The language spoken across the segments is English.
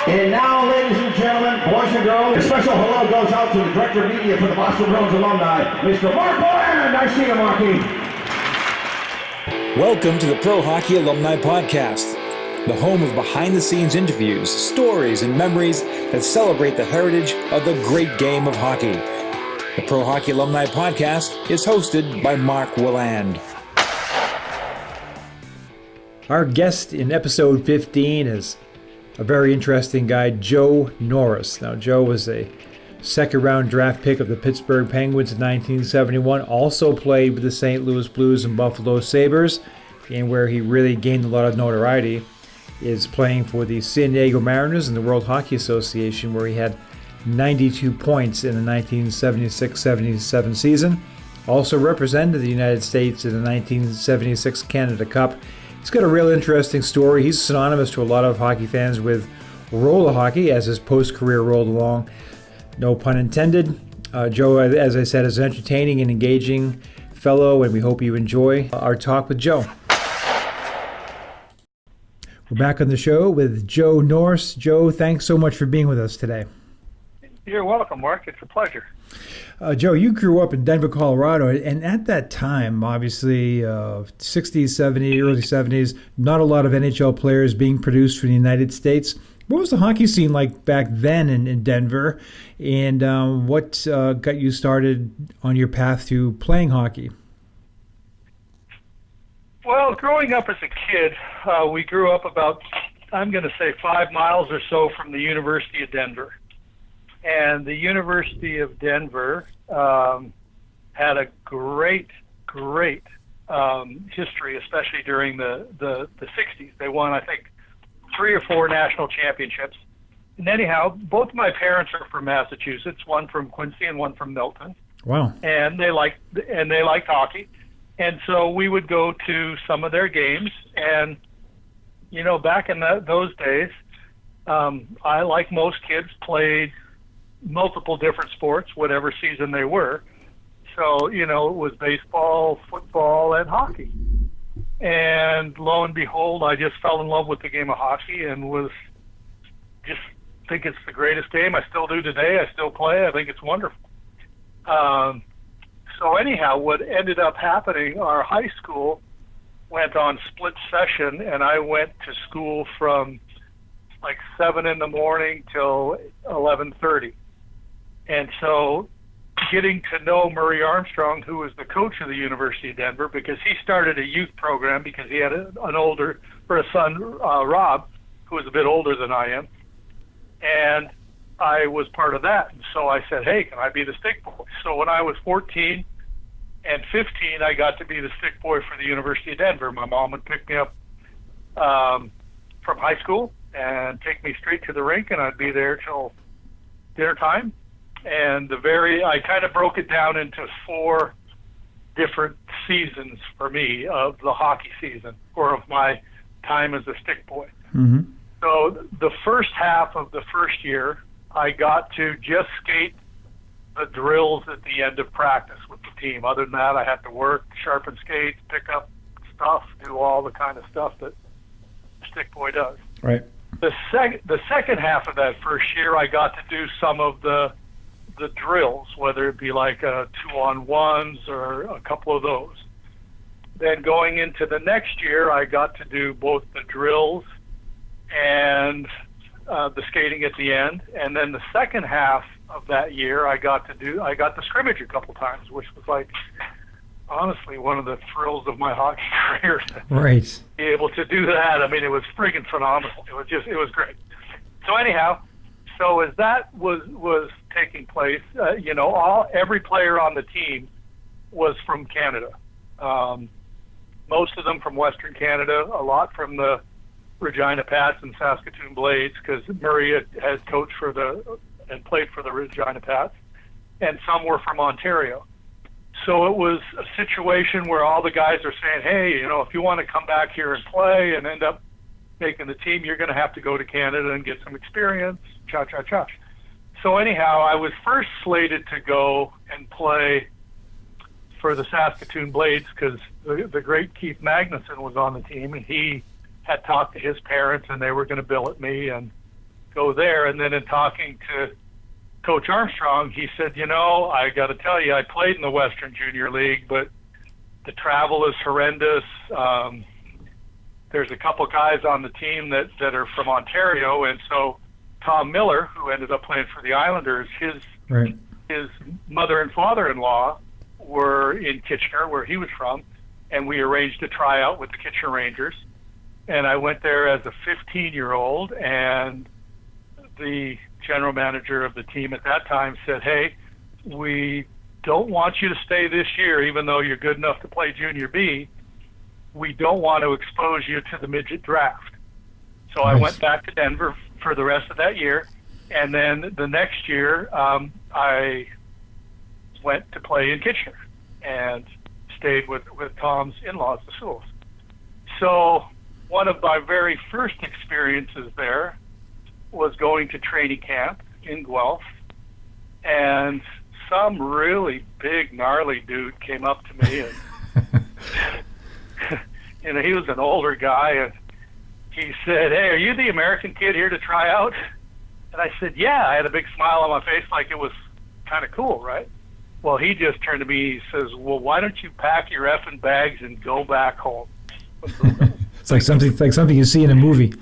And now, ladies and gentlemen, boys and girls, a special hello goes out to the Director of Media for the Boston Bruins alumni, Mr. Mark Boland. I see you, Marky. Welcome to the Pro Hockey Alumni Podcast, the home of behind-the-scenes interviews, stories, and memories that celebrate the heritage of the great game of hockey. The Pro Hockey Alumni Podcast is hosted by Mark Boland. Our guest in episode 15 is a very interesting guy, Joe Norris. Now, Joe was a second-round draft pick of the Pittsburgh Penguins in 1971, also played with the St. Louis Blues and Buffalo Sabres, and where he really gained a lot of notoriety is playing for the San Diego Mariners in the World Hockey Association, where he had 92 points in the 1976-77 season. Also represented the United States in the 1976 Canada Cup. He's got a real interesting story. He's synonymous to a lot of hockey fans with roller hockey as his post-career rolled along. No pun intended. Joe, as I said, is an entertaining and engaging fellow, and we hope you enjoy our talk with Joe. We're back on the show with Joe Norris. Joe, thanks so much for being with us today. You're welcome, Mark. It's a pleasure. Joe, you grew up in Denver, Colorado, and at that time, obviously, 60s, 70s, early 70s, not a lot of NHL players being produced for the United States. What was the hockey scene like back then in Denver, and what got you started on your path to playing hockey? Well, growing up as a kid, we grew up about, I'm going to say, 5 miles or so from the University of Denver. And the University of Denver had a great history, especially during the 60s. They won, I think, 3 or 4 national championships. And anyhow, both my parents are from Massachusetts, one from Quincy and one from Milton. Wow. And they liked hockey. And so we would go to some of their games. And, you know, back in those days, I, like most kids, played multiple different sports, whatever season they were. So, you know, it was baseball, football, and hockey. And lo and behold, I just fell in love with the game of hockey and think it's the greatest game. I still do today. I still play. I think it's wonderful. So anyhow, what ended up happening, our high school went on split session, and I went to school from like 7 in the morning till 11:30. And so getting to know Murray Armstrong, who was the coach of the University of Denver, because he started a youth program because he had a son, Rob, who was a bit older than I am. And I was part of that. And so I said, hey, can I be the stick boy? So when I was 14 and 15, I got to be the stick boy for the University of Denver. My mom would pick me up from high school and take me straight to the rink, and I'd be there till dinner time. And I kind of broke it down into 4 different seasons for me of the hockey season, or of my time as a stick boy. Mm-hmm. So the first half of the first year, I got to just skate the drills at the end of practice with the team. Other than that, I had to work, sharpen skates, pick up stuff, do all the kind of stuff that a stick boy does. Right. The second half of that first year, I got to do some of the drills, whether it be like 2-on-1s or a couple of those. Then going into the next year, I got to do both the drills and the skating at the end. And then the second half of that year, I got to scrimmage a couple times, which was like, honestly, one of the thrills of my hockey career. Right. Be able to do that. I mean, it was freaking phenomenal. It was great. So anyhow, so as that was taking place, every player on the team was from Canada. Most of them from Western Canada, a lot from the Regina Pats and Saskatoon Blades, because Murray had coached and played for the Regina Pats, and some were from Ontario. So it was a situation where all the guys are saying, hey, you know, if you want to come back here and play and end up making the team, you're going to have to go to Canada and get some experience, cha-cha-cha. So anyhow, I was first slated to go and play for the Saskatoon Blades because the great Keith Magnuson was on the team, and he had talked to his parents, and they were going to billet me. And go there. And then in talking to Coach Armstrong, he said, I got to tell you, I played in the Western Junior League, but the travel is horrendous. There's a couple guys on the team that are from Ontario, and so Tom Miller, who ended up playing for the Islanders, his mother and father-in-law were in Kitchener, where he was from, and we arranged a tryout with the Kitchener Rangers. And I went there as a 15-year-old, and the general manager of the team at that time said, hey, we don't want you to stay this year, even though you're good enough to play Junior B. We don't want to expose you to the midget draft. So I went back to Denver for the rest of that year, and then the next year I went to play in Kitchener and stayed with Tom's in-laws, the Sewells. So one of my very first experiences there was going to training camp in Guelph, and some really big, gnarly dude came up to me, and he was an older guy, and he said, hey, are you the American kid here to try out? And I said, yeah. I had a big smile on my face like it was kind of cool, right? Well, he just turned to me, he says, well, why don't you pack your effing bags and go back home? It's like something you see in a movie.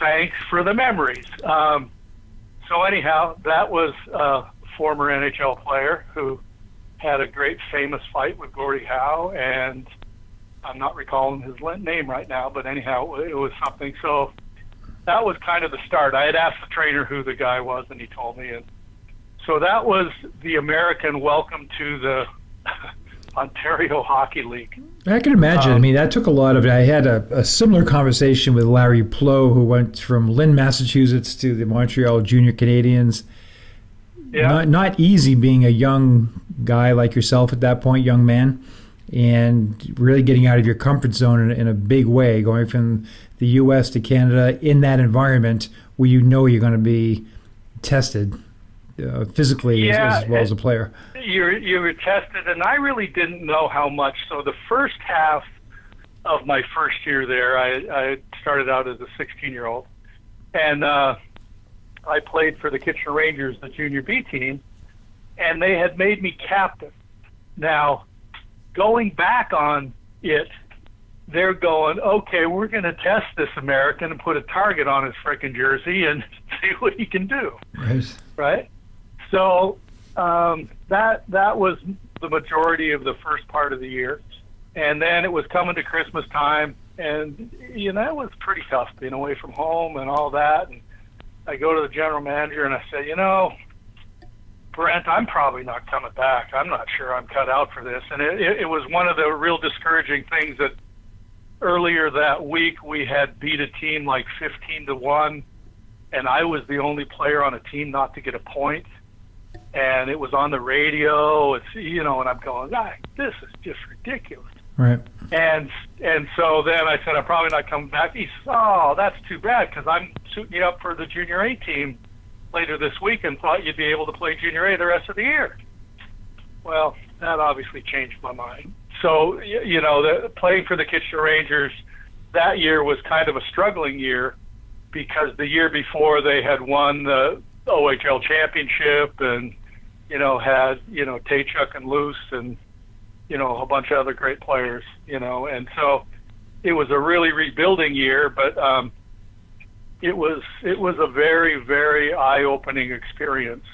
Thanks for the memories. So anyhow, that was a former NHL player who had a great famous fight with Gordie Howe, and I'm not recalling his name right now, but anyhow, it was something. So that was kind of the start. I had asked the trainer who the guy was, and he told me. And so that was the American welcome to the Ontario Hockey League. I can imagine. I mean, that took a lot of it. I had a similar conversation with Larry Plow, who went from Lynn, Massachusetts to the Montreal Junior Canadiens. Yeah. Not easy being a young guy like yourself at that point, young man, and really getting out of your comfort zone in a big way, going from the U.S. to Canada in that environment where you're going to be tested physically as well as a player. You were tested, and I really didn't know how much. So the first half of my first year there, I started out as a 16-year-old, and I played for the Kitchener Rangers, the Junior B team, and they had made me captain. Now, going back on it, they're going, okay, we're going to test this American and put a target on his frickin' jersey and see what he can do. Right? So that was the majority of the first part of the year. And then it was coming to Christmas time, and, it was pretty tough being away from home and all that. And I go to the general manager and I say, Brent, I'm probably not coming back. I'm not sure I'm cut out for this. And it was one of the real discouraging things that earlier that week we had beat a team like 15-1, and I was the only player on a team not to get a point. And it was on the radio. It's and I'm going, this is just ridiculous. Right. And so then I said, I'm probably not coming back. He said, oh, that's too bad, because I'm suiting you up for the Junior A team later this week and thought you'd be able to play Junior A the rest of the year. Well, that obviously changed my mind. So, playing for the Kitchener Rangers that year was kind of a struggling year, because the year before they had won the OHL championship and, had, Taychuk and Luce and, a bunch of other great players, and so it was a really rebuilding year, but it was a very, very eye-opening experience.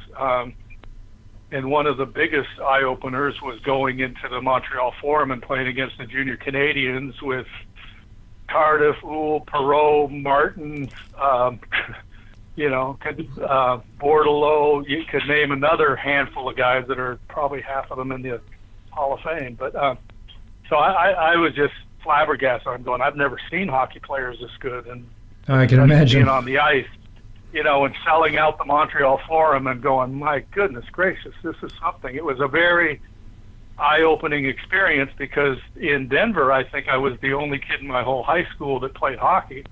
And one of the biggest eye-openers was going into the Montreal Forum and playing against the Junior Canadians with Tardif, Uhl, Perreault, Martin, Bordelot. You could name another handful of guys that are probably half of them in the Hall of Fame. But so I was just flabbergasted. I'm going, I've never seen hockey players this good. And I can imagine being on the ice, and selling out the Montreal Forum and going, my goodness gracious, this is something. It was a very eye-opening experience, because in Denver, I think I was the only kid in my whole high school that played hockey.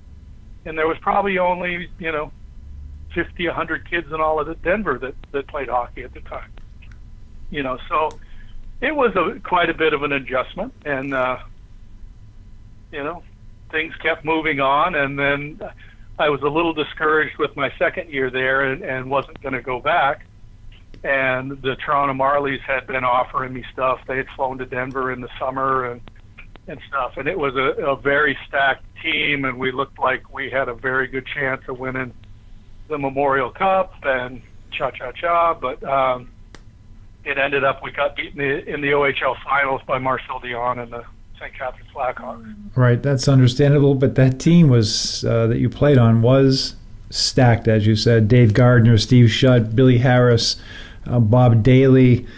And there was probably only, 50, 100 kids in all of Denver that played hockey at the time. So it was quite a bit of an adjustment, and, things kept moving on. And then I was a little discouraged with my second year there and wasn't going to go back. And the Toronto Marlies had been offering me stuff. They had flown to Denver in the summer and stuff. And it was a very stacked team, and we looked like we had a very good chance of winning the Memorial Cup and cha-cha-cha. But it ended up we got beaten in the OHL finals by Marcel Dion and the St. Catharines Blackhawks. Right, that's understandable. But that team was that you played on was stacked, as you said. Dave Gardner, Steve Shutt, Billy Harris, Bob Daly.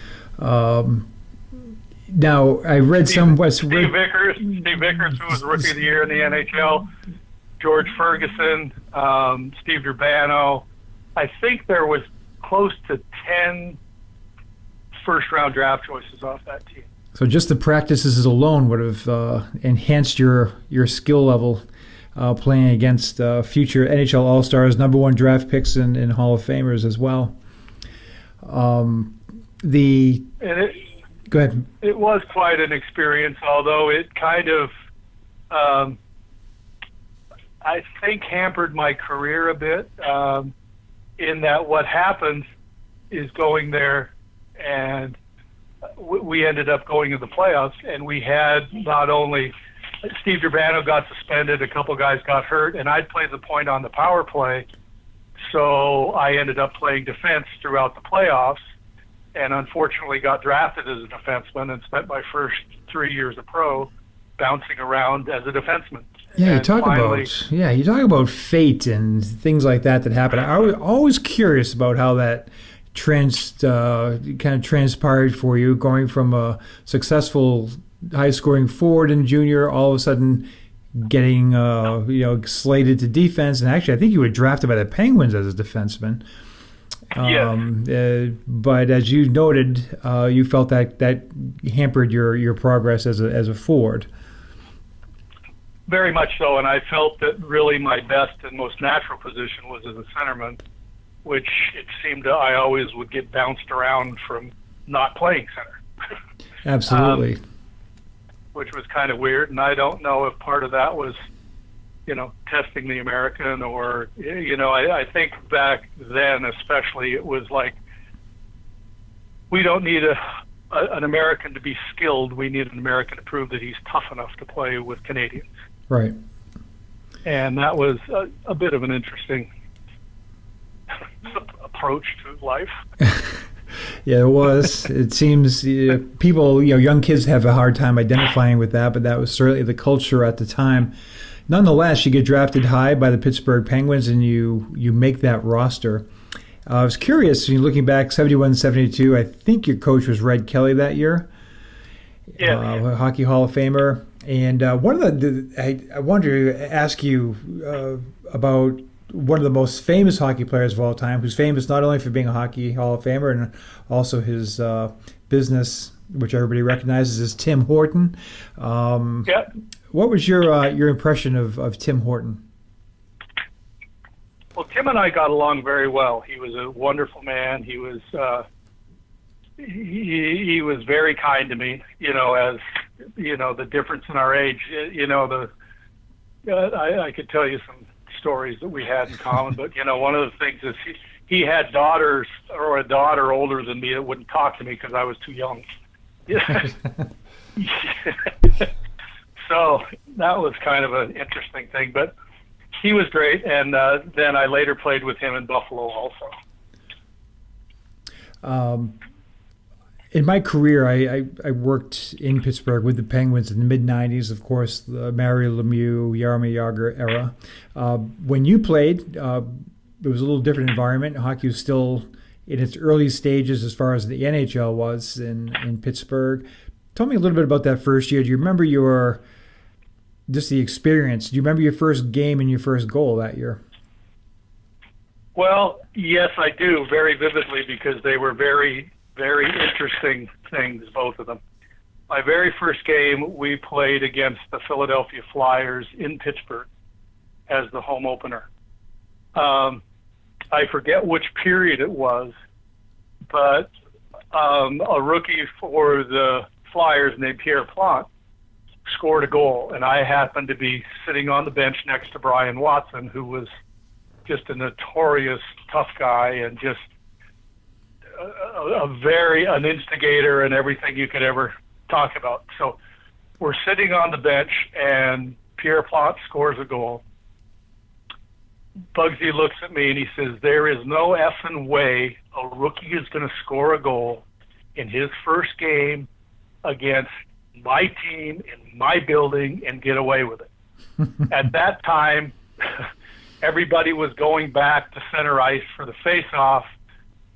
Now, I read Steve Vickers, who was Rookie of the Year in the NHL, George Ferguson, Steve Durbano. I think there was close to 10 first-round draft choices off that team. So just the practices alone would have enhanced your skill level playing against future NHL All-Stars, number one draft picks and Hall of Famers as well. Go ahead. It was quite an experience, although it kind of, I think, hampered my career a bit, in that what happens is going there, and we ended up going to the playoffs, and we had not only Steve Durbano got suspended, a couple guys got hurt, and I'd played the point on the power play, so I ended up playing defense throughout the playoffs, and unfortunately got drafted as a defenseman and spent my first 3 years of pro bouncing around as a defenseman. Yeah, you talk about fate and things like that happen. I was always curious about how that kind of transpired for you, going from a successful high-scoring forward in junior, all of a sudden getting slated to defense. And actually, I think you were drafted by the Penguins as a defenseman. But as you noted, you felt that hampered your progress as a forward. Very much so, and I felt that really my best and most natural position was as a centerman, which it seemed I always would get bounced around from not playing center. Absolutely. Which was kind of weird, and I don't know if part of that was, testing the American or, I think back then especially it was like, we don't need an American to be skilled. We need an American to prove that he's tough enough to play with Canadians. Right. And that was a bit of an interesting approach to life. Yeah, it was. It seems people, young kids have a hard time identifying with that, but that was certainly the culture at the time. Nonetheless, you get drafted high by the Pittsburgh Penguins, and you make that roster. I was curious, looking back, 71-72, I think your coach was Red Kelly that year. Yeah. Hockey Hall of Famer. And I wanted to ask you about one of the most famous hockey players of all time, who's famous not only for being a Hockey Hall of Famer and also his business, which everybody recognizes, is Tim Horton. What was your impression of Tim Horton? Well, Tim and I got along very well. He was a wonderful man. He was he was very kind to me. As the difference in our age. I could tell you some stories that we had in common, but one of the things is he had daughters or a daughter older than me that wouldn't talk to me because I was too young. So that was kind of an interesting thing, but he was great, and then I later played with him in Buffalo also. In my career, I worked in Pittsburgh with the Penguins in the mid-'90s, of course, the Mario Lemieux, Jaromir Jagr era. When you played, it was a little different environment. Hockey was still in its early stages as far as the NHL was in Pittsburgh. Tell me a little bit about that first year. Do you remember the experience? Do you remember your first game and your first goal that year? Well, yes, I do, very vividly, because they were very, very interesting things, both of them. My very first game, we played against the Philadelphia Flyers in Pittsburgh as the home opener. I forget which period it was, but a rookie for the Flyers named Pierre Plante scored a goal, and I happened to be sitting on the bench next to Brian Watson, who was just a notorious tough guy and just an instigator and everything you could ever talk about. So we're sitting on the bench, and Pierre Plante scores a goal. Bugsy looks at me and he says, "There is no effing way a rookie is going to score a goal in his first game against my team in my building and get away with it." At that time, everybody was going back to center ice for the face-off.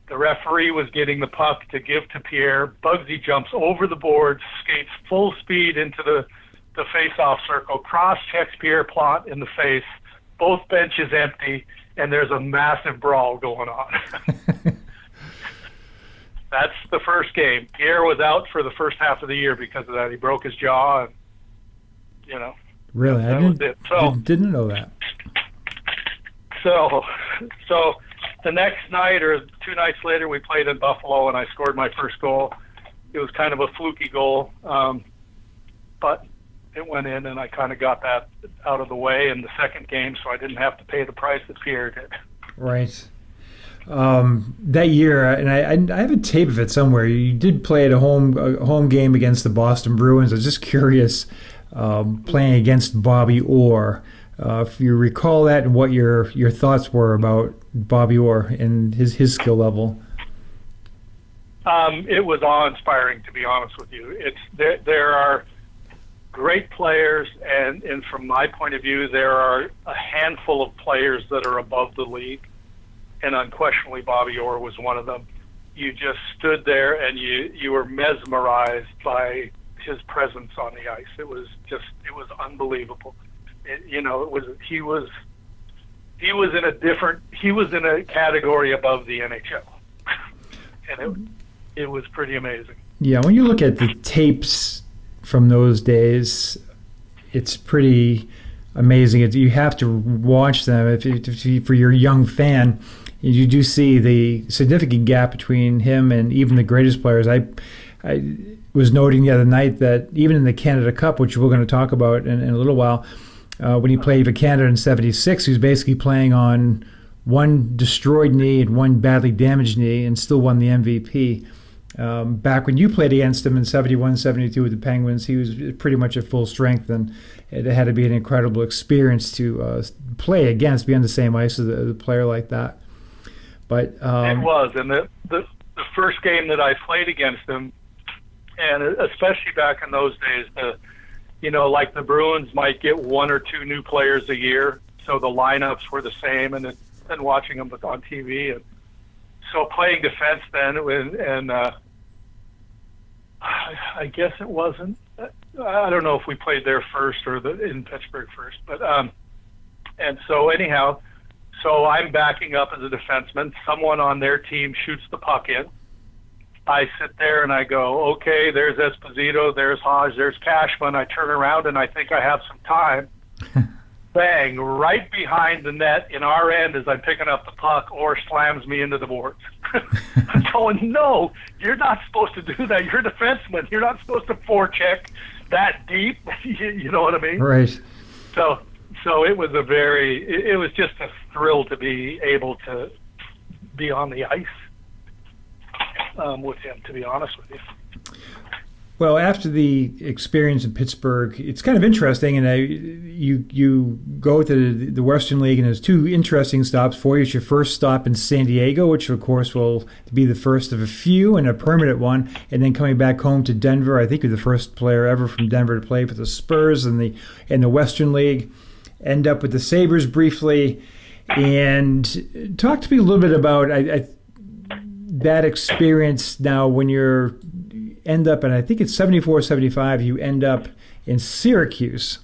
The referee was getting the puck to give to Pierre. Bugsy jumps over the boards, skates full speed into the face-off circle, cross-checks Pierre Plante in the face. Both benches empty, and there's a massive brawl going on. That's the first game. Pierre was out for the first half of the year because of that. He broke his jaw, and, you know. Really? I didn't know that. So the next night or 2 nights later, we played in Buffalo, and I scored my first goal. It was kind of a fluky goal, but it went in, and I kind of got that out of the way in the second game, so I didn't have to pay the price that Pierre did. Right. That year, and I have a tape of it somewhere. You did play at a home game against the Boston Bruins. I was just curious, playing against Bobby Orr. If you recall that and what your thoughts were about Bobby Orr and his skill level. It was awe-inspiring, to be honest with you. There are great players, and from my point of view, there are a handful of players that are above the league, and unquestionably Bobby Orr was one of them. You just stood there and you were mesmerized by his presence on the ice. It was unbelievable. He was in a category above the NHL, and it was pretty amazing. Yeah, when you look at the tapes from those days, it's pretty amazing. You have to watch them if for your young fan. You do see the significant gap between him and even the greatest players. I was noting the other night that even in the Canada Cup, which we're going to talk about in a little while, when he played for Canada in '76, he was basically playing on one destroyed knee and one badly damaged knee and still won the MVP. Back when you played against him in '71, '72 with the Penguins, he was pretty much at full strength, and it had to be an incredible experience to play against, be on the same ice as a player like that. But it was, and the first game that I played against him, and especially back in those days, like the Bruins might get 1 or 2 new players a year, so the lineups were the same, and then watching them on TV, and so playing defense then, and I guess it wasn't. I don't know if we played there first or in Pittsburgh first, but and so anyhow. So I'm backing up as a defenseman. Someone on their team shoots the puck in. I sit there and I go, okay, there's Esposito, there's Hodge, there's Cashman. I turn around and I think I have some time. Bang, right behind the net in our end as I'm picking up the puck, or slams me into the boards. I'm going, no, you're not supposed to do that. You're a defenseman. You're not supposed to forecheck that deep. You know what I mean? Right. So it was it was just a thrill to be able to be on the ice with him, to be honest with you. Well, after the experience in Pittsburgh, it's kind of interesting, and you go to the Western League, and there's 2 interesting stops for you. It's your first stop in San Diego, which of course will be the first of a few and a permanent one, and then coming back home to Denver. I think you're the first player ever from Denver to play for the Spurs in the Western League. End up with the Sabres briefly, and talk to me a little bit about that experience now when you end up, and I think it's 74, 75, you end up in Syracuse,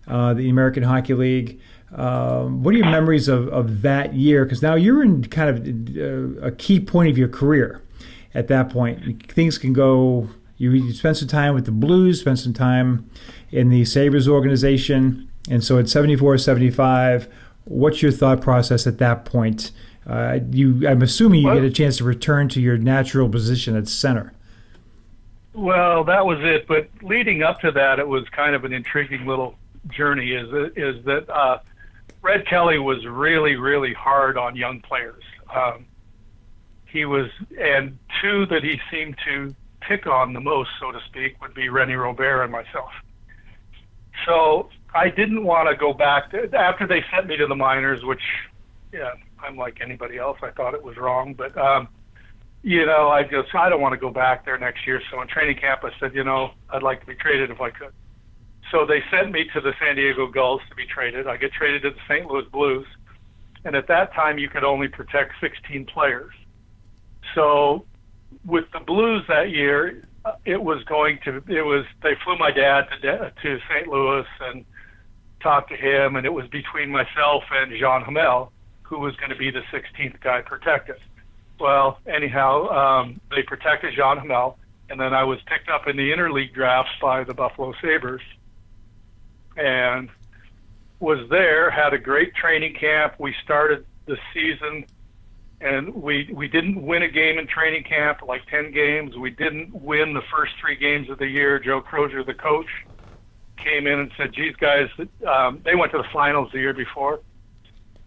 the American Hockey League. What are your memories of that year? Because now you're in kind of a key point of your career at that point. Things can go, you spend some time with the Blues, spend some time in the Sabres organization. And so at 74, 75, what's your thought process at that point? I'm assuming you get a chance to return to your natural position at center. Well, that was it. But leading up to that, it was kind of an intriguing little journey. Is that Red Kelly was really, really hard on young players. He was, and two that he seemed to pick on the most, so to speak, would be Rennie Robert and myself. So I didn't want to go back after they sent me to the minors, which, yeah, I'm like anybody else. I thought it was wrong, but I don't want to go back there next year. So in training camp, I said, I'd like to be traded if I could. So they sent me to the San Diego Gulls to be traded. I get traded to the St. Louis Blues, and at that time you could only protect 16 players. So with the Blues that year, they flew my dad to St. Louis and talked to him, and it was between myself and Jean Hamel, who was going to be the 16th guy protected. Well, anyhow, they protected Jean Hamel, and then I was picked up in the interleague draft by the Buffalo Sabres, and was there, had a great training camp. We started the season, and we didn't win a game in training camp, like 10 games. We didn't win the first 3 games of the year. Joe Crozier, the coach, came in and said, geez, guys, they went to the finals the year before.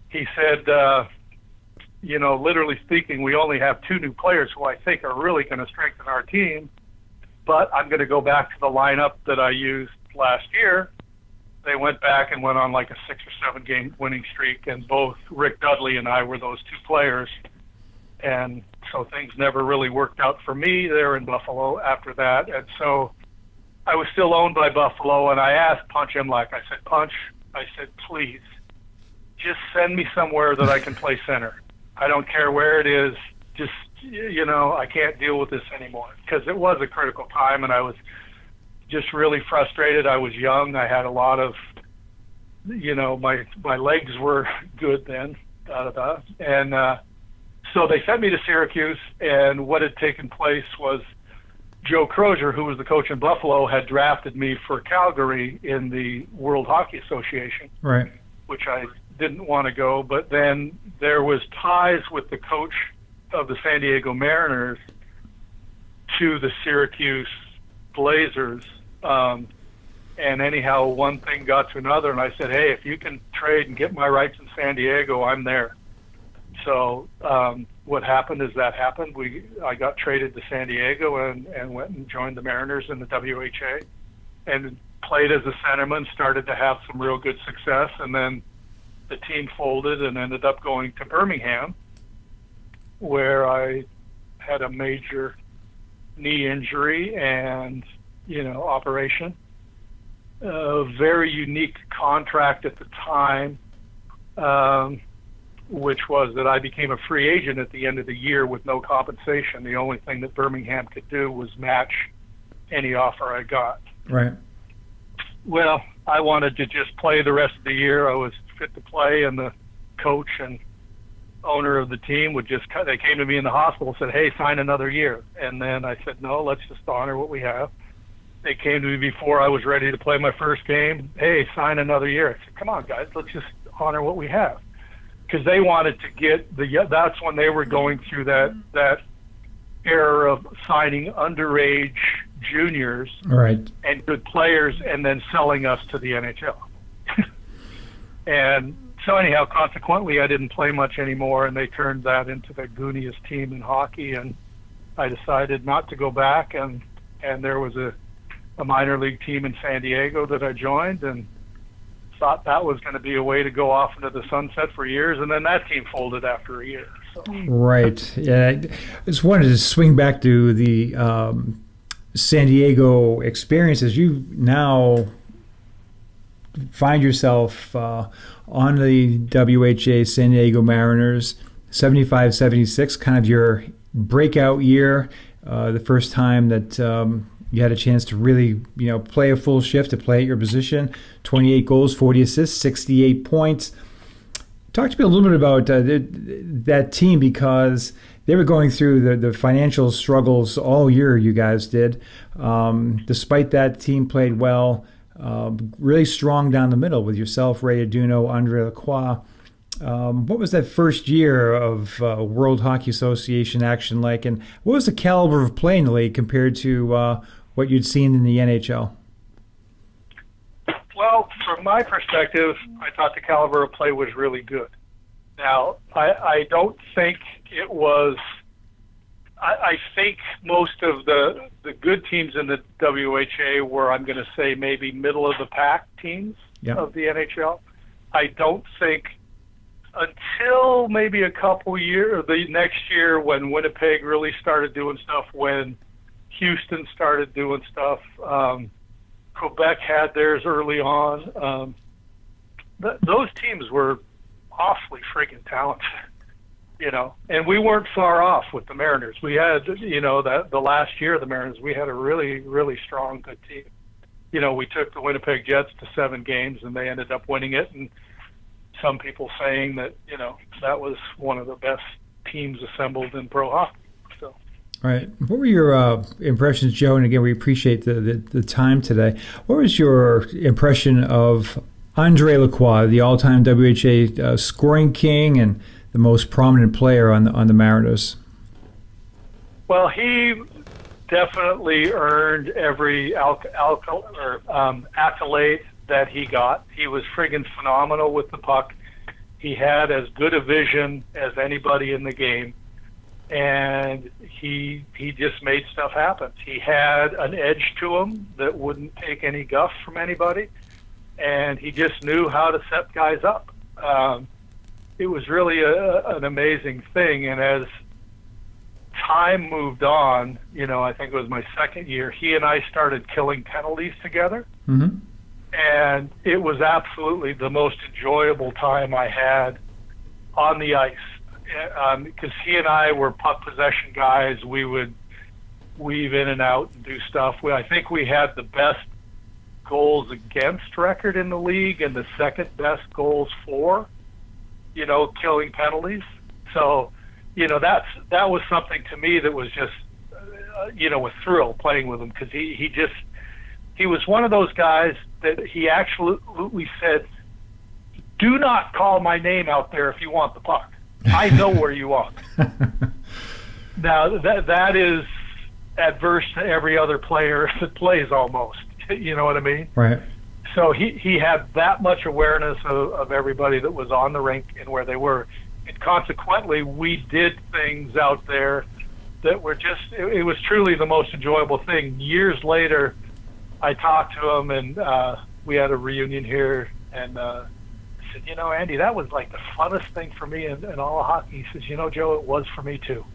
He said, literally speaking, we only have 2 new players who I think are really going to strengthen our team, but I'm going to go back to the lineup that I used last year. They went back and went on like a 6 or 7 game winning streak, and both Rick Dudley and I were those 2 players. And so things never really worked out for me there in Buffalo after that. And so I was still owned by Buffalo, and I asked Punch Imlach, I said, Punch, please, just send me somewhere that I can play center. I don't care where it is. Just, I can't deal with this anymore, because it was a critical time, and I was just really frustrated. I was young. I had a lot of, my legs were good then. And so they sent me to Syracuse, and what had taken place was Joe Crozier, who was the coach in Buffalo, had drafted me for Calgary in the World Hockey Association, right? Which I didn't want to go. But then there was ties with the coach of the San Diego Mariners to the Syracuse Blazers. And anyhow, one thing got to another, and I said, hey, if you can trade and get my rights in San Diego, I'm there. So what happened is that happened. I got traded to San Diego and went and joined the Mariners in the WHA and played as a centerman, started to have some real good success, and then the team folded and ended up going to Birmingham, where I had a major knee injury and operation. A very unique contract at the time, which was that I became a free agent at the end of the year with no compensation. The only thing that Birmingham could do was match any offer I got. Right. Well, I wanted to just play the rest of the year. I was fit to play, and the coach and owner of the team they came to me in the hospital and said, hey, sign another year. And then I said, no, let's just honor what we have. They came to me before I was ready to play my first game. Hey, sign another year. I said, come on, guys, let's just honor what we have. Because they wanted to get that's when they were going through that era of signing underage juniors, right, and good players, and then selling us to the NHL. And so anyhow, consequently, I didn't play much anymore, and they turned that into the gooniest team in hockey, and I decided not to go back, and there was a minor league team in San Diego that I joined, and thought that was going to be a way to go off into the sunset for years, and then that team folded after a year. So. Right. Yeah. I just wanted to swing back to the San Diego experiences. You now find yourself on the WHA San Diego Mariners, 75-76, kind of your breakout year, the first time that you had a chance to really, play a full shift, to play at your position. 28 goals, 40 assists, 68 points. Talk to me a little bit about that team, because they were going through the financial struggles all year, you guys did. Despite that, team played well, really strong down the middle with yourself, Ray Aduno, Andre Lacroix. What was that first year of World Hockey Association action like, and what was the caliber of play in the league compared to what you'd seen in the NHL? Well, from my perspective, I thought the caliber of play was really good. Now, I don't think it was. I think most of the good teams in the WHA were, I'm going to say, maybe middle of the pack teams of the NHL. I don't think until maybe a couple years, the next year when Winnipeg really started doing stuff, when Houston started doing stuff, Quebec had theirs early on. Those teams were awfully freaking talented. And we weren't far off with the Mariners. We had, the last year of the Mariners, we had a really, really strong, good team. We took the Winnipeg Jets to 7 games, and they ended up winning it. And some people saying that, that was one of the best teams assembled in pro hockey. So. All right. What were your impressions, Joe? And again, we appreciate the time today. What was your impression of Andre Lacroix, the all-time WHA scoring king and the most prominent player on the Mariners? Well, he definitely earned every accolade that he got. He was friggin' phenomenal with the puck. He had as good a vision as anybody in the game, and he just made stuff happen. He had an edge to him that wouldn't take any guff from anybody, and he just knew how to set guys up. It was really an amazing thing, and as time moved on, I think it was my second year, he and I started killing penalties together, and it was absolutely the most enjoyable time I had on the ice, because he and I were puck possession guys. We would weave in and out and do stuff. I think we had the best goals against record in the league and the second best goals for, killing penalties. So, that was something to me that was just, a thrill playing with him, because he was one of those guys that he absolutely said, do not call my name out there if you want the puck. I know where you are. Now, that is adverse to every other player that plays almost. You know what I mean? Right. So he had that much awareness of everybody that was on the rink and where they were. And consequently, we did things out there that were just, it was truly the most enjoyable thing. Years later, I talked to him, and we had a reunion here, and I said, Andy, that was like the funnest thing for me in all of hockey. He says, Joe, it was for me too.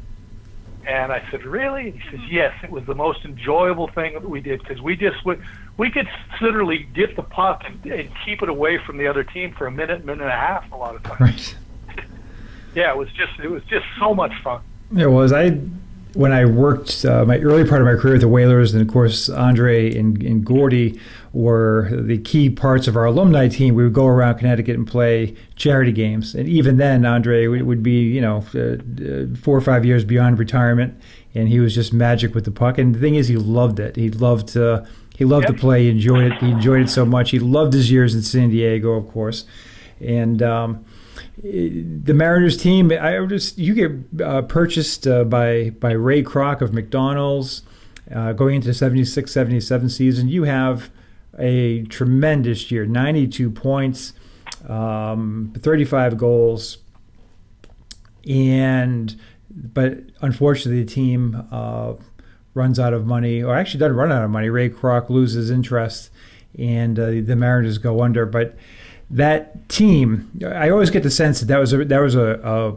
And I said, really? And he says, yes, it was the most enjoyable thing that we did, because we could literally get the puck and keep it away from the other team for a minute and a half a lot of times. Right. Yeah, it was just so much fun. It was. When I worked my early part of my career with the Whalers, and of course Andre and Gordy were the key parts of our alumni team, we would go around Connecticut and play charity games. And even then, Andre would be 4 or 5 years beyond retirement, and he was just magic with the puck. And the thing is, he loved it. He loved to play. He enjoyed it. He enjoyed it so much. He loved his years in San Diego, of course, and. The Mariners team, you get purchased by Ray Kroc of McDonald's going into the 76-77 season. You have a tremendous year, 92 points, 35 goals, but unfortunately the team runs out of money, or actually doesn't run out of money. Ray Kroc loses interest, and the Mariners go under. But that team, I always get the sense that was a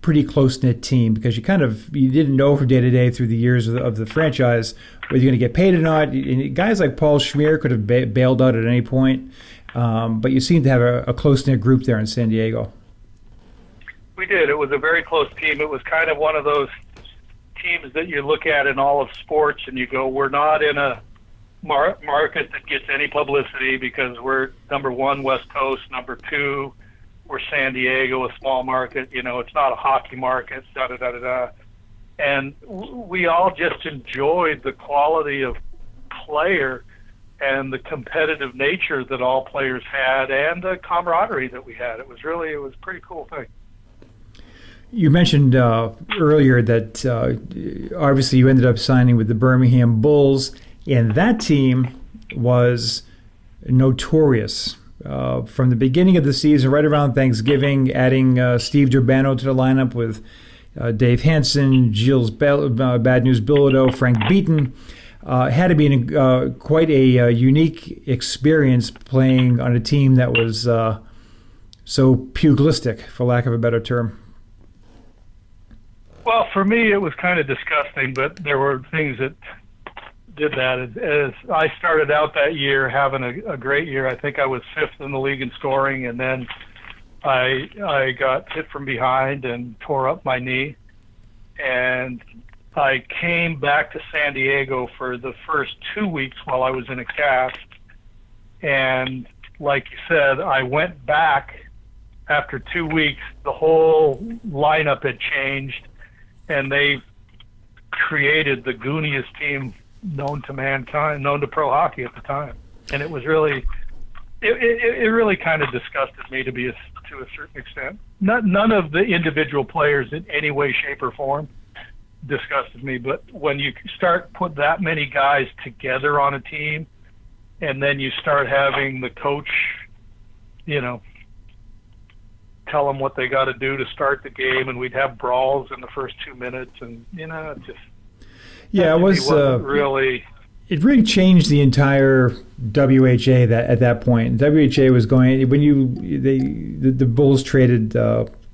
pretty close-knit team, because you didn't know from day to day through the years of the franchise whether you're going to get paid or not. And guys like Paul Schmier could have bailed out at any point, but you seem to have a close-knit group there in San Diego. We did. It was a very close team. It was kind of one of those teams that you look at in all of sports and you go, we're not in a market that gets any publicity, because we're number one West Coast, number two we're San Diego, a small market. It's not a hockey market. And we all just enjoyed the quality of player and the competitive nature that all players had, and the camaraderie that we had. It was a pretty cool thing. You mentioned earlier that obviously you ended up signing with the Birmingham Bulls. And that team was notorious from the beginning of the season, right around Thanksgiving, adding Steve Durbano to the lineup with Dave Hansen, Gilles Bad News Bilodeau, Frank Beaton. Had to be quite a unique experience playing on a team that was so pugilistic, for lack of a better term. Well, for me, it was kind of disgusting, but there were things that did that. As I started out that year having a great year, I think I was 5th in the league in scoring, and then I got hit from behind and tore up my knee. And I came back to San Diego for the first 2 weeks while I was in a cast. And like you said, I went back after 2 weeks. The whole lineup had changed, and they created the gooniest team known to mankind, known to pro hockey at the time. And it was really, it really kind of disgusted me to a certain extent. None of the individual players in any way, shape, or form disgusted me, but when you start put that many guys together on a team, and then you start having the coach, tell them what they got to do to start the game, and we'd have brawls in the first 2 minutes, and it just it was really. It really changed the entire WHA at that point. WHA was going when the Bulls traded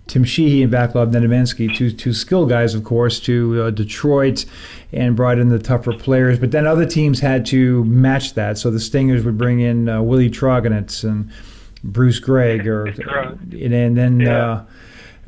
Tim Sheehy and Vaclav Nedomansky, two skill guys, of course, to Detroit, and brought in the tougher players. But then other teams had to match that. So the Stingers would bring in Willie Trogonitz and Bruce Gregg, and then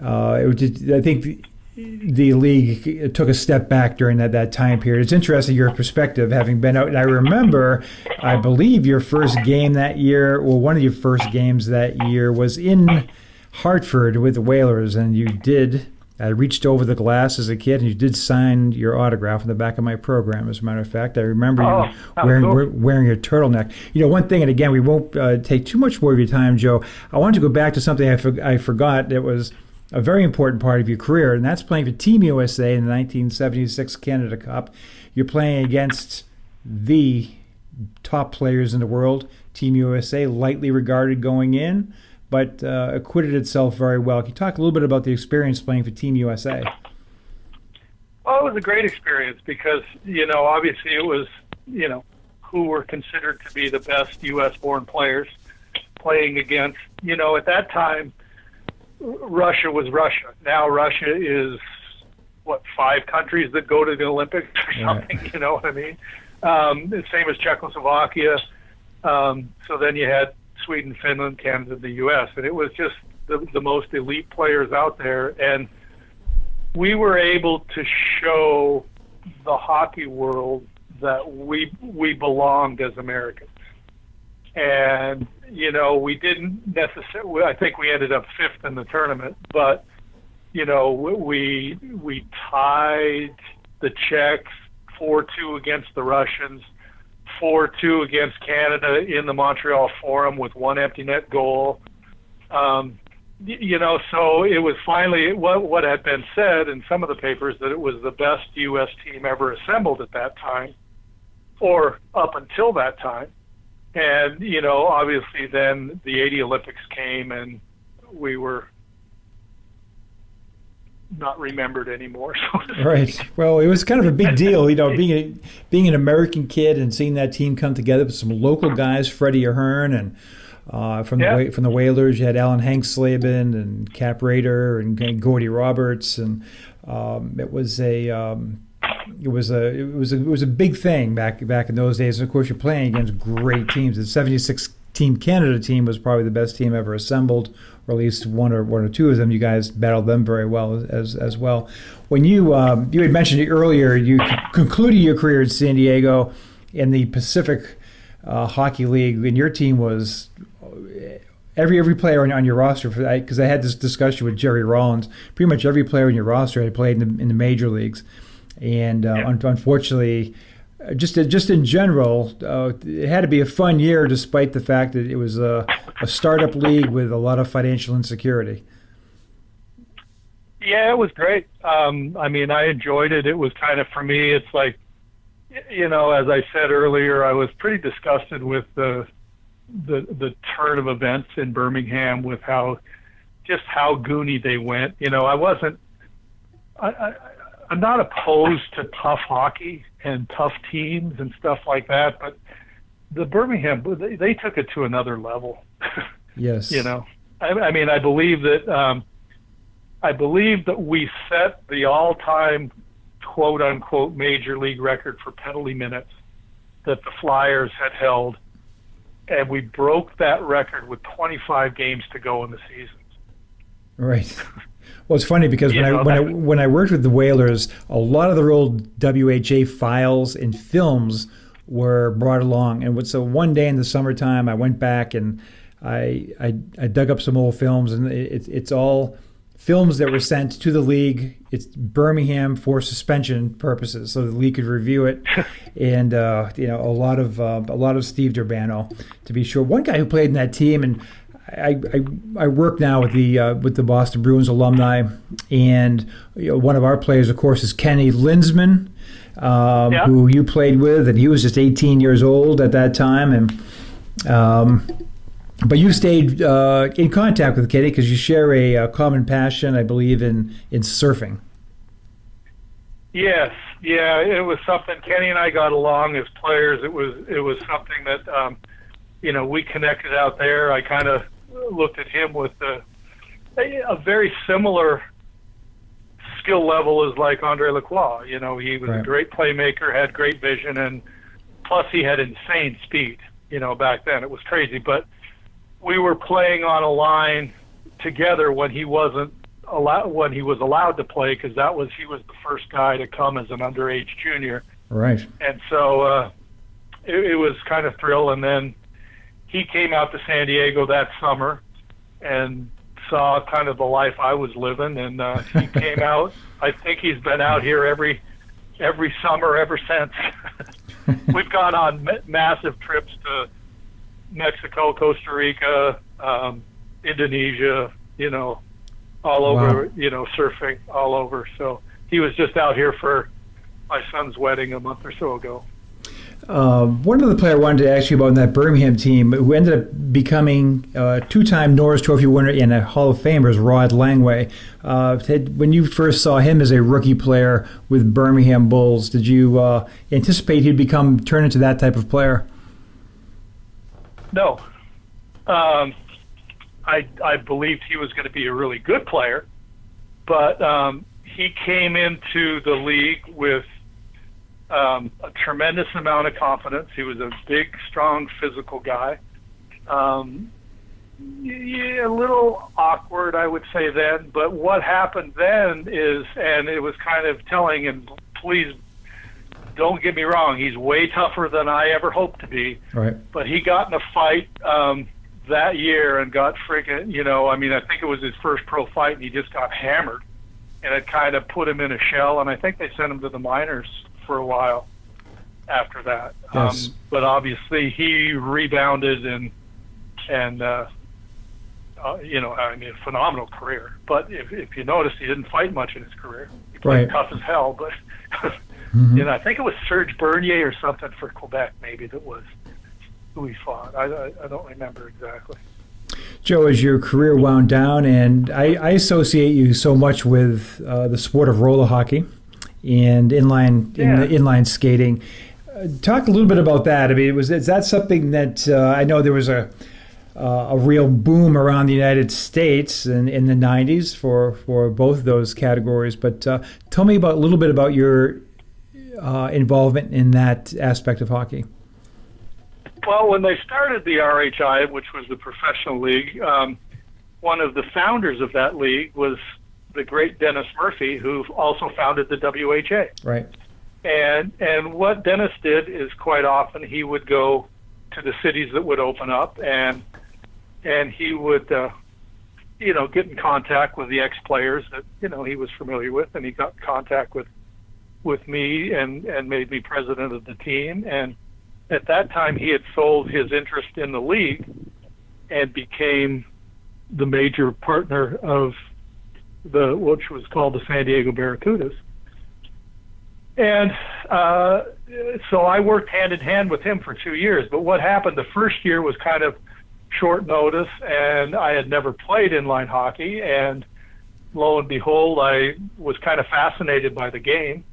I think the league took a step back during that time period. It's interesting, your perspective, having been out. And I remember, I believe your first game that year, or one of your first games that year, was in Hartford with the Whalers, and you did. I reached over the glass as a kid, and you did sign your autograph on the back of my program, as a matter of fact. I remember you wearing your turtleneck. One thing, and again, we won't take too much more of your time, Joe. I wanted to go back to something I forgot that was a very important part of your career, and that's playing for Team USA in the 1976 Canada Cup. You're playing against the top players in the world. Team USA, lightly regarded going in, but acquitted itself very well. Can you talk a little bit about the experience playing for Team USA? Well, it was a great experience because, obviously it was, who were considered to be the best U.S.-born players playing against, at that time, Russia was Russia. Now Russia is, 5 countries that go to the Olympics or something, You know what I mean? The same as Czechoslovakia. So then you had Sweden, Finland, Canada, the U.S., and it was just the most elite players out there. And we were able to show the hockey world that we belonged as Americans. And, we didn't necessarily, I think we ended up 5th in the tournament, but, we tied the Czechs 4-2 against the Russians, 4-2 against Canada in the Montreal Forum with 1 empty net goal. So it was finally what had been said in some of the papers, that it was the best U.S. team ever assembled at that time, or up until that time. And, obviously then the 80 Olympics came and we were not remembered anymore. Right. Well, it was kind of a big deal, being an American kid and seeing that team come together with some local guys, Freddie Ahern, and from the Whalers, you had Alan Hanksleben and Cap Rader and Gordy Roberts, and it was a big thing back in those days. And of course, you're playing against great teams. The '76 Team Canada team was probably the best team ever assembled, or at least one or two of them. You guys battled them very well as well. When you had mentioned earlier, you concluded your career in San Diego in the Pacific Hockey League, and your team was every player on your roster. Because I had this discussion with Jerry Rollins. Pretty much every player in your roster had played in the major leagues. And unfortunately, just in general, it had to be a fun year, despite the fact that it was a startup league with a lot of financial insecurity. Yeah, it was great. I enjoyed it. It was kind of, for me, it's like, as I said earlier, I was pretty disgusted with the the turn of events in Birmingham with how goony they went. You know, I'm not opposed to tough hockey and tough teams and stuff like that, but the Birmingham, they took it to another level. Yes. You know, I mean, I believe that we set the all-time quote unquote major league record for penalty minutes that the Flyers had held, and we broke that record with 25 games to go in the season. Right. Well, it's funny because when I worked with the Whalers, a lot of their old WHA files and films were brought along. And so one day in the summertime, I went back and I dug up some old films, and it's all films that were sent to the league. It's Birmingham for suspension purposes, so the league could review it. And you know, a lot of Steve Durbano, to be sure. One guy who played in that team, and I work now with the Boston Bruins alumni, and you know, one of our players, of course, is Kenny Lensman, who you played with, and he was just 18 years old at that time, and but you stayed in contact with Kenny because you share a common passion, I believe, in surfing. Yes, yeah, it was something. Kenny and I got along as players. It was something that you know, we connected out there. I kind of looked at him with a very similar skill level as like Andre Lacroix. You know, he was a great playmaker, had great vision, and plus he had insane speed. You know, back then it was crazy. But we were playing on a line together when he was allowed to play, because he was the first guy to come as an underage junior. Right. And so it was kind of thrill. And then he came out to San Diego that summer and saw kind of the life I was living, and he came out. I think he's been out here every summer ever since. We've gone on massive trips to Mexico, Costa Rica, Indonesia, you know, all over, you know, surfing all over. So he was just out here for my son's wedding a month or so ago. One other player I wanted to ask you about in that Birmingham team, who ended up becoming a two-time Norris Trophy winner and a Hall of Famer, is Rod Langway. When you first saw him as a rookie player with Birmingham Bulls, did you anticipate he'd turn into that type of player? No. I believed he was going to be a really good player, but he came into the league with a tremendous amount of confidence. He was a big, strong, physical guy. A little awkward, I would say then, but what happened then is, and it was kind of telling, and please don't get me wrong, he's way tougher than I ever hoped to be. Right. But he got in a fight that year and got freaking, you know, I mean, I think it was his first pro fight, and he just got hammered, and it kind of put him in a shell, and I think they sent him to the minors for a while after that. Yes. But obviously he rebounded and you know, I mean, a phenomenal career. But if you notice, he didn't fight much in his career. He played tough as hell, but you know, I think it was Serge Bernier or something for Quebec, maybe, that was who he fought. I don't remember exactly. Joe, as your career wound down, and I associate you so much with the sport of roller hockey and inline skating. Talk a little bit about that. I mean, is that something that I know there was a real boom around the United States in the 90s for both of those categories, but tell me a little bit about your involvement in that aspect of hockey. Well, when they started the RHI, which was the professional league, one of the founders of that league was the great Dennis Murphy, who also founded the WHA. Right. And what Dennis did is quite often he would go to the cities that would open up, and he would you know, get in contact with the ex-players that, you know, he was familiar with, and he got in contact with me and made me president of the team. And at that time he had sold his interest in the league and became the major partner of which was called the San Diego Barracudas. And so I worked hand in hand with him for 2 years. But what happened the first year was kind of short notice, and I had never played inline hockey. And lo and behold, I was kind of fascinated by the game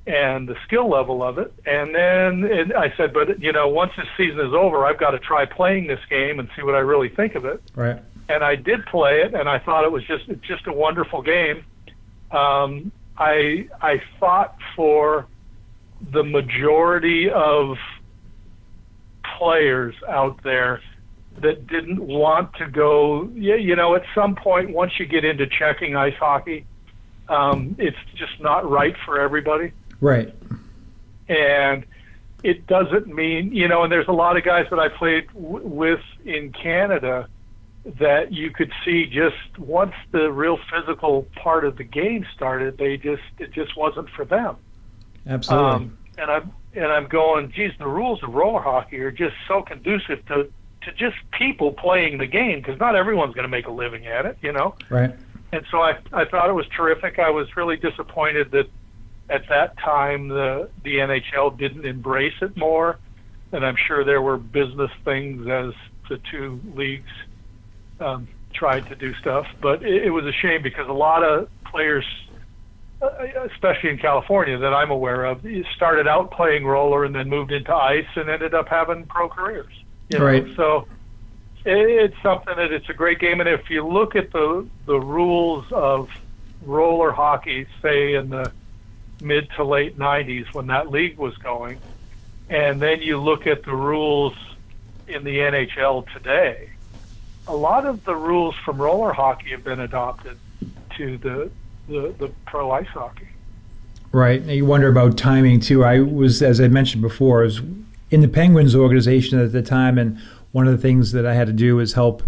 and the skill level of it. And then I said, but, once this season is over, I've got to try playing this game and see what I really think of it. Right. And I did play it, and I thought it was just a wonderful game. I thought for the majority of players out there that didn't want to go, at some point, once you get into checking ice hockey, it's just not right for everybody. Right. And it doesn't mean, and there's a lot of guys that I played with in Canada that you could see just once the real physical part of the game started, it just wasn't for them. Absolutely. And I'm going, geez, the rules of roller hockey are just so conducive to just people playing the game, because not everyone's going to make a living at it, Right. And so I thought it was terrific. I was really disappointed that at that time the NHL didn't embrace it more, and I'm sure there were business things as the two leagues tried to do stuff. But it was a shame, because a lot of players, especially in California that I'm aware of, started out playing roller and then moved into ice and ended up having pro careers. Right. So it's something that it's a great game. And if you look at the rules of roller hockey, say in the mid to late 90s when that league was going, and then you look at the rules in the NHL today, a lot of the rules from roller hockey have been adopted to the pro ice hockey. Right. And you wonder about timing too. I was, as I mentioned before, was in the Penguins organization at the time, and one of the things that I had to do was help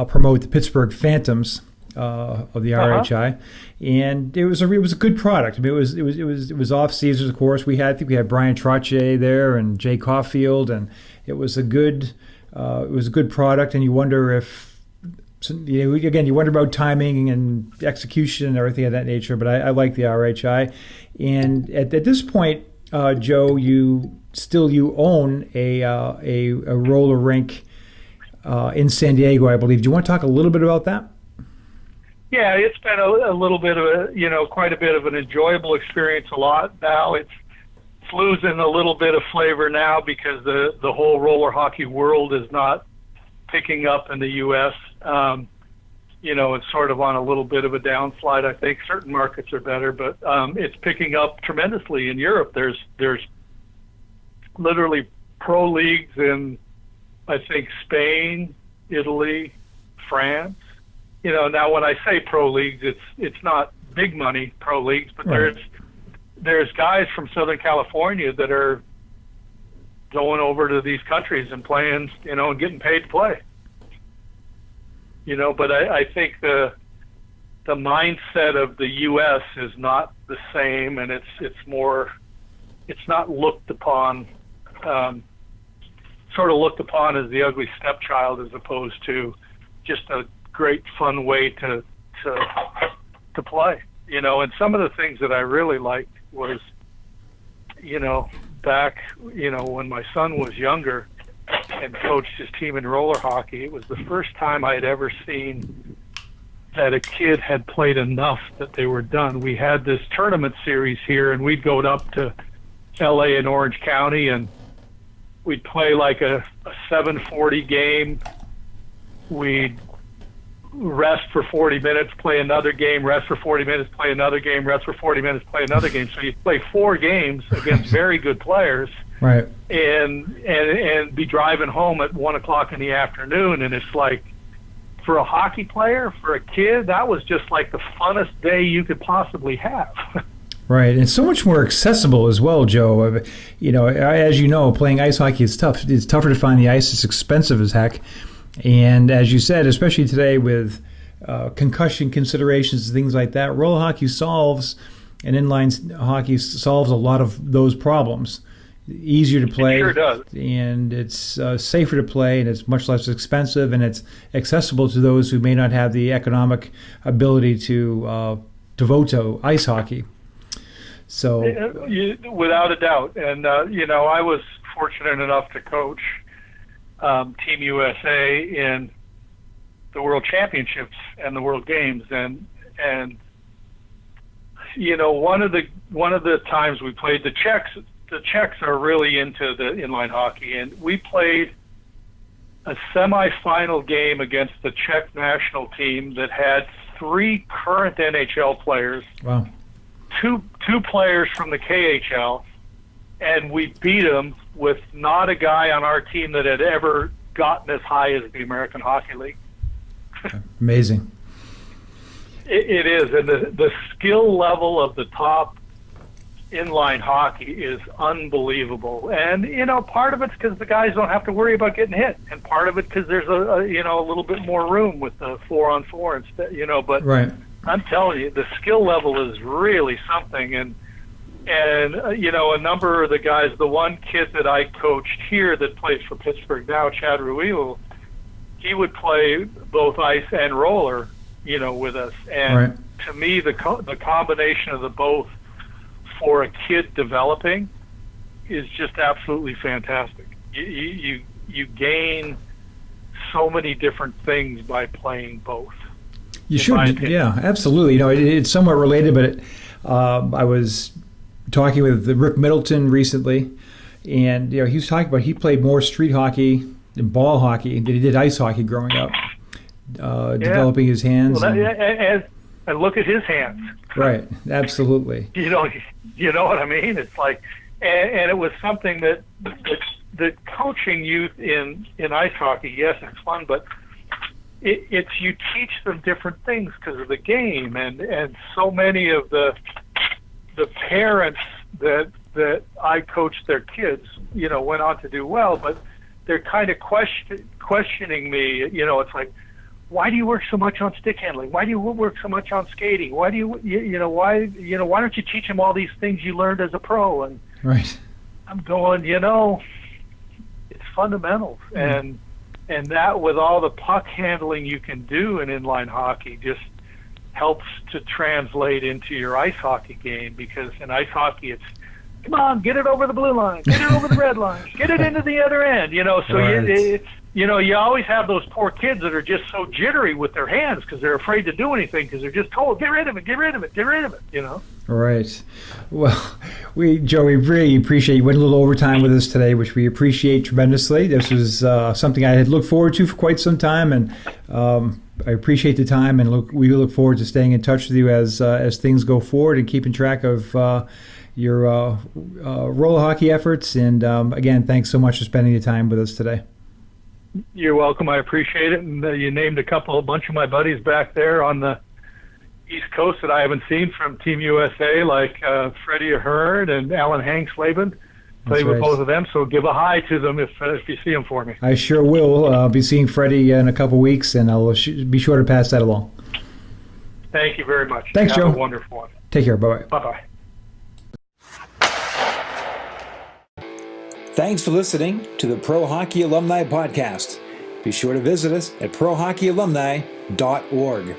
promote the Pittsburgh Phantoms of the RHI, and it was a good product. I mean, it was off seasons, of course. I think we had Brian Trottier there and Jay Caulfield, and it was a good product. And you wonder if, again, you wonder about timing and execution and everything of that nature. But I like the RHI, and at this point, Joe, you own a roller rink in San Diego, I believe. Do you want to talk a little bit about that? Yeah, it's been a little bit of quite a bit of an enjoyable experience. A lot now. It's losing a little bit of flavor now because the whole roller hockey world is not picking up in the U.S. It's sort of on a little bit of a downslide. I think certain markets are better, but it's picking up tremendously in Europe. There's literally pro leagues in, I think, Spain, Italy, France. Now when I say pro leagues, it's not big money pro leagues, but right. there's guys from Southern California that are going over to these countries and playing, and getting paid to play. But I think the mindset of the U.S. is not the same, and it's not looked upon, sort of looked upon as the ugly stepchild, as opposed to just a great fun way to play. And some of the things that I really liked was, back, when my son was younger and coached his team in roller hockey, it was the first time I had ever seen that a kid had played enough that they were done. We had this tournament series here, and we'd go up to LA and Orange County, and we'd play like a 7:40 game. We'd rest for 40 minutes, play another game, rest for 40 minutes, play another game, rest for 40 minutes, play another game. So you play 4 games against very good players, right? And be driving home at 1:00 in the afternoon. And it's like, for a hockey player, for a kid, that was just like the funnest day you could possibly have. Right, and it's so much more accessible as well, Joe. As you know, playing ice hockey is tough. It's tougher to find the ice. It's expensive as heck. And as you said, especially today with concussion considerations and things like that, roller hockey solves, and inline hockey solves a lot of those problems. Easier to play, it sure does. And it's safer to play, and it's much less expensive, and it's accessible to those who may not have the economic ability to devote to ice hockey. So without a doubt. And, I was fortunate enough to coach Team USA in the World Championships and the World Games. And one of the times we played the Czechs are really into the inline hockey, and we played a semifinal game against the Czech national team that had 3 current NHL players. Wow. Two players from the KHL, and we beat them with not a guy on our team that had ever gotten as high as the American Hockey League. Amazing. It is, and the skill level of the top inline hockey is unbelievable. And part of it's because the guys don't have to worry about getting hit, and part of it because there's a little bit more room with the 4-on-4 instead. But right. I'm telling you, the skill level is really something. And a number of the guys, the one kid that I coached here that plays for Pittsburgh now, Chad Ruilu, he would play both ice and roller, with us. And right. to me, the combination of the both for a kid developing is just absolutely fantastic. You gain so many different things by playing both. You should, yeah, absolutely. It's somewhat related, but I was talking with Rick Middleton recently, and he was talking about he played more street hockey and ball hockey than he did ice hockey growing up, developing his hands. Well, and look at his hands. Right, absolutely. You know what I mean? It's like, and it was something that coaching youth in ice hockey, yes, it's fun, but it's you teach them different things because of the game, and so many of the parents that I coached their kids, went on to do well, but they're kind of questioning me. It's like, why do you work so much on stick handling? Why do you work so much on skating? Why do why don't you teach them all these things you learned as a pro? And right. I'm going, it's fundamentals. And that, with all the puck handling you can do in inline hockey, just helps to translate into your ice hockey game, because in ice hockey it's, come on, get it over the blue line, get it over the red line, get it into the other end, so right. you always have those poor kids that are just so jittery with their hands because they're afraid to do anything because they're just told, get rid of it. Right. Well, Joe, we really appreciate you went a little overtime with us today, which we appreciate tremendously. This was something I had looked forward to for quite some time, and I appreciate the time, and we look forward to staying in touch with you as things go forward and keeping track of your roller hockey efforts. And again, thanks so much for spending the time with us today. You're welcome. I appreciate it. And you named a bunch of my buddies back there on the East Coast that I haven't seen from Team USA, like Freddie Ahern and Alan Hanks-Laban. Played with both of them, so give a hi to them if you see them for me. I sure will. I'll be seeing Freddie in a couple weeks, and I'll be sure to pass that along. Thank you very much. Thanks, Joe. Have a wonderful one. Take care. Bye-bye. Bye-bye. Thanks for listening to the Pro Hockey Alumni Podcast. Be sure to visit us at prohockeyalumni.org.